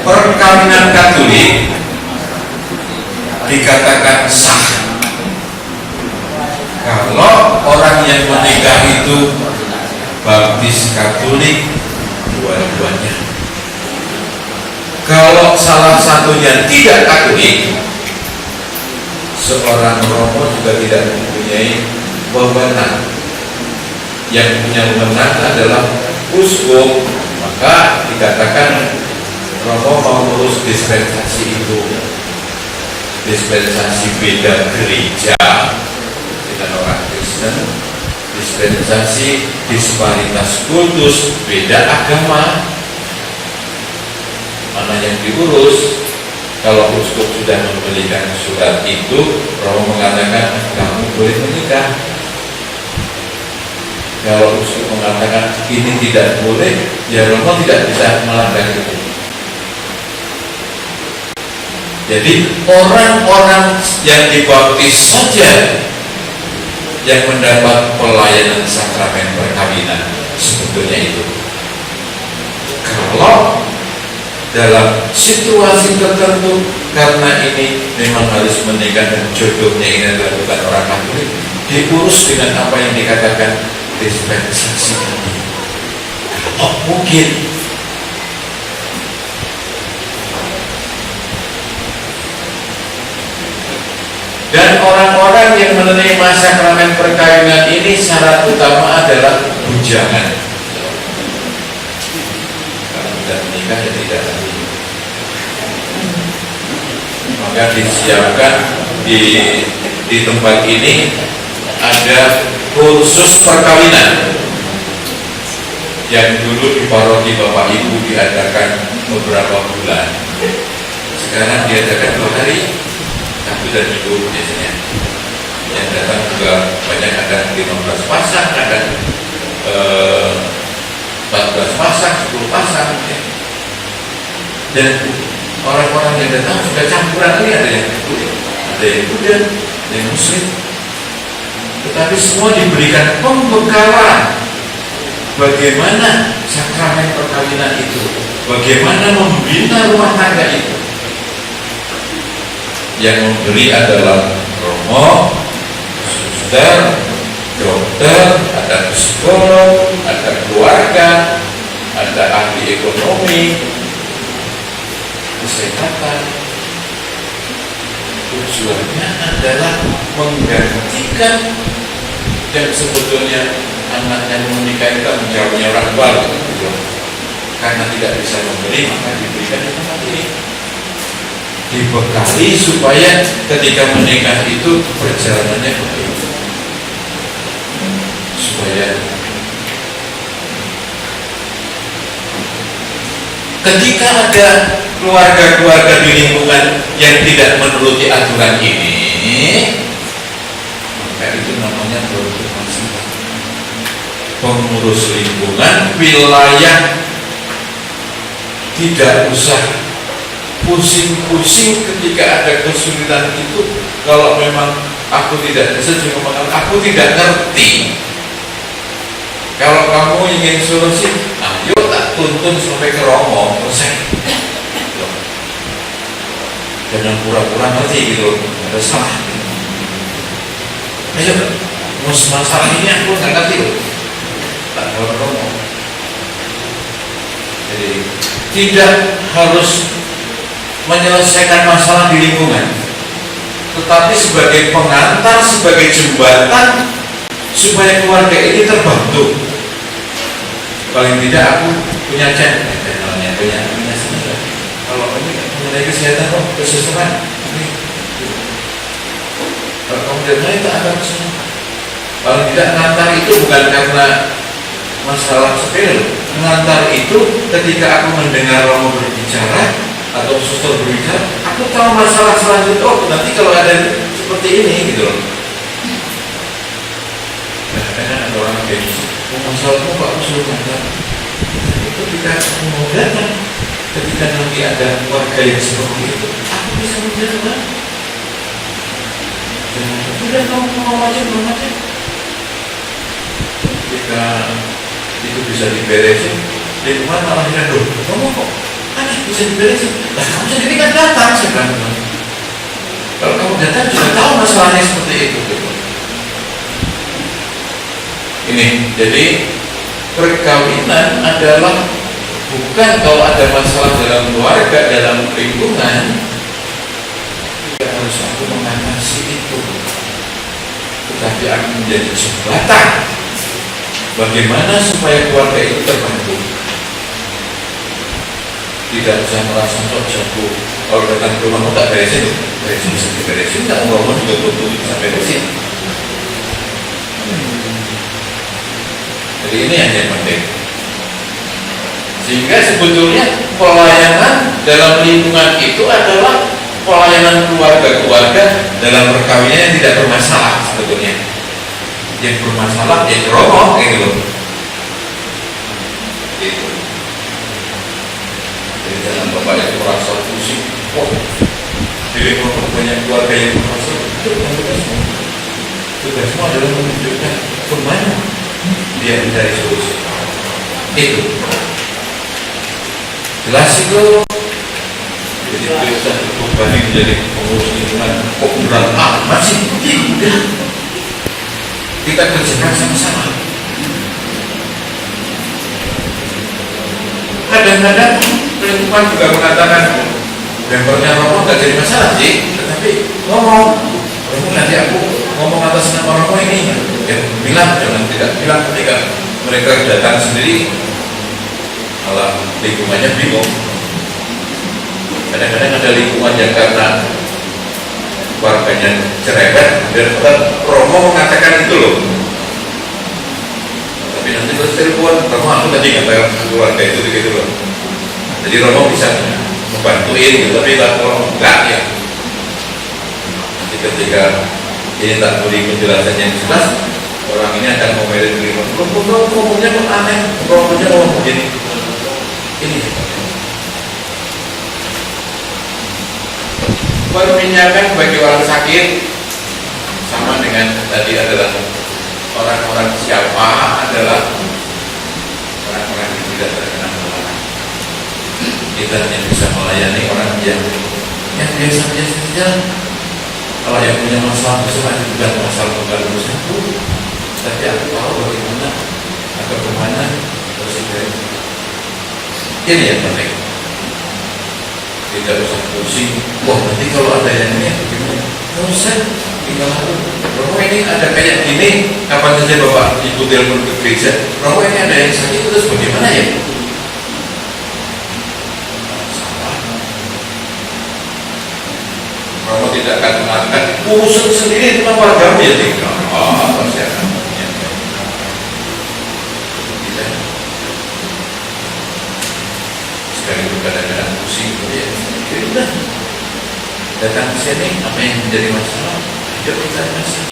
perkawinan Katolik dikatakan sah kalau orang yang menikah itu baptis Katolik dua-duanya. Kalau salah satunya tidak Katolik, seorang romo juga tidak mempunyai wewenang. Yang punya wewenang adalah uskup. Maka dikatakan romo mau ngurus dispensasi itu, dispensasi beda gereja dengan orang Kristen, dispensasi disparitas kultus beda agama. Mana yang diurus? Kalau uskup sudah memberikan surat itu, romo mengatakan kamu boleh menikah. Kalau uskup mengatakan ini tidak boleh, ya romo tidak bisa melanggar itu. Jadi orang-orang yang dibaptis saja yang mendapat pelayanan sakramen perkawinan sebetulnya itu. Kalau dalam situasi tertentu karena ini memang harus menikah dan jodohnya ini adalah bukan orang Katolik, diurus dengan apa yang dikatakan dispensasi. Oh mungkin dan orang-orang yang menerima sakramen perkawinan ini syarat utama adalah bujangan. Kalau tidak menikah ya tidak lagi. Maka disiapkan di tempat ini ada kursus perkawinan yang dulu di paroki Bapak Ibu diadakan beberapa bulan. Sekarang diadakan 2 hari, Sabtu dan Minggu biasanya. Yang datang juga banyak, ada 15 pasang, ada 14 pasang, 10 pasang ya. Dan orang-orang yang datang sudah campuran ini, ada yang Katolik, ada yang Buddha, ada yang Muslim. Tetapi semua diberikan pembekalan bagaimana sakramen perkawinan itu, bagaimana membina rumah tangga itu. Yang memberi adalah romo, suster, dokter, ada psikolog, ada keluarga, ada ahli ekonomi, kesehatan. Tujuannya adalah menggantikan yang sebetulnya anak yang menikah itu menjawabnya orang tua gitu. Karena tidak bisa memberi maka diberikan yang mati, dibekali supaya ketika menikah itu perjalanannya baik, supaya ketika ada keluarga-keluarga di lingkungan yang tidak menuruti aturan ini, maka itu namanya pengurus lingkungan wilayah tidak usah pusing-pusing ketika ada kesulitan itu. Kalau memang aku tidak bisa, cuma aku tidak ngerti. Kalau kamu ingin solusi, ayo tak tuntun sampai ke romo selesai. Jangan pura-pura ngerti gitu, ada salah. Ayo, masalah ini aku nggak ngerti loh. Tak bawa ke romo. Jadi tidak harus menyelesaikan masalah di lingkungan, tetapi sebagai pengantar, sebagai jembatan supaya keluarga ini terbantu. Paling tidak aku punya channelnya, punya sebenarnya. Kalau ini mengenai kesehatan kok kesesuaian ini, kalau kamu tidak itu akan kesesuaian. Paling tidak ngantar itu bukan karena masalah sepele. Ngantar itu ketika aku mendengar romo berbicara atau suster berbicara, aku tahu masalah selanjutnya. Oh, nanti kalau ada seperti ini gitu loh. Kadang-kadang ada orang kayak gitu, oh, masalahmu Pak suruh ngantar. Itu ketika aku mau datang, ketika nanti ada warga yang seperti itu, aku bisa menjawab. Sudah kamu mau macam-macam. Ketika itu bisa diberesin, lingkungan malah bilang, loh, kamu kok aneh? bisa diberesin. Nah, kamu sendiri kan datang, saya bilang. Kalau kamu datang sudah tahu masalahnya seperti itu. Ini, jadi perkawinan adalah bukan kalau ada masalah dalam keluarga, dalam lingkungan, tidak harus aku mengatasi itu, tetapi akan menjadi jembatan bagaimana supaya keluarga itu terbantu. Tidak usah merasa sok jago. Kalau datang ke rumah tak beresin, bisa diberesin, tak mau juga butuh sampai beresin. Jadi ini yang penting. Sehingga sebetulnya pelayanan dalam lingkungan itu adalah pelayanan keluarga-keluarga dalam perkawinan yang tidak bermasalah sebetulnya. Yang bermasalah ya romo gitu loh. Gitu. Jadi jangan bapak itu merasa pusing. Oh, jadi banyak keluarga yang merasa itu tugasmu. Tugasmu adalah menunjukkan kemana dia mencari solusi. Itu. Jelas itu. Jadi kita berbanding menjadi pengurus lingkungan. Kok berat amat sih? Tidak. Kita kerjakan sama-sama. Kadang-kadang lingkungan juga mengatakan membernya Romo nggak jadi masalah sih, tetapi ngomong nanti aku ngomong atas nama Romo ini, ya bilang jangan tidak bilang ketika mereka datang sendiri, malah lingkungannya bingung. Kadang-kadang ada lingkungan yang karena keluarganya cerewet dan Romo mengatakan itu loh. Tapi nanti terus telepon, Romo aku tadi nggak keluarga itu gitu loh. Jadi Romo bisa membantuin gitu, tapi kalau enggak ya. Nanti ketika ini tak beri penjelasan yang jelas, orang ini akan ngomelin diri. Ngomongnya kok aneh, ngomongnya ngomong begini. Ini perminyakan bagi orang sakit sama dengan tadi adalah orang-orang siapa adalah orang-orang yang tidak terkena penularan. Kita hanya bisa melayani orang yang biasa-biasa saja. Kalau yang punya masalah besar itu bukan masalah bukan satu, tapi aku tahu bagaimana atau kemana terus ini yang penting. Tidak usah pusing. Wah nanti kalau ada yang ini bagaimana? Tidak usah. Tinggal aku. Romo ini ada kayak gini. Kapan saja bapak ibu telepon ke gereja. Romo ini ada yang sakit terus bagaimana ya? Salah. Romo tidak akan mengatakan usut sendiri tentang wargamu ya tinggal. Oh pasti akan. Tidak. Sekali itu kadang-kadang pusing. Ya udah, datang ke sini apa yang menjadi masalah? Yuk kita masih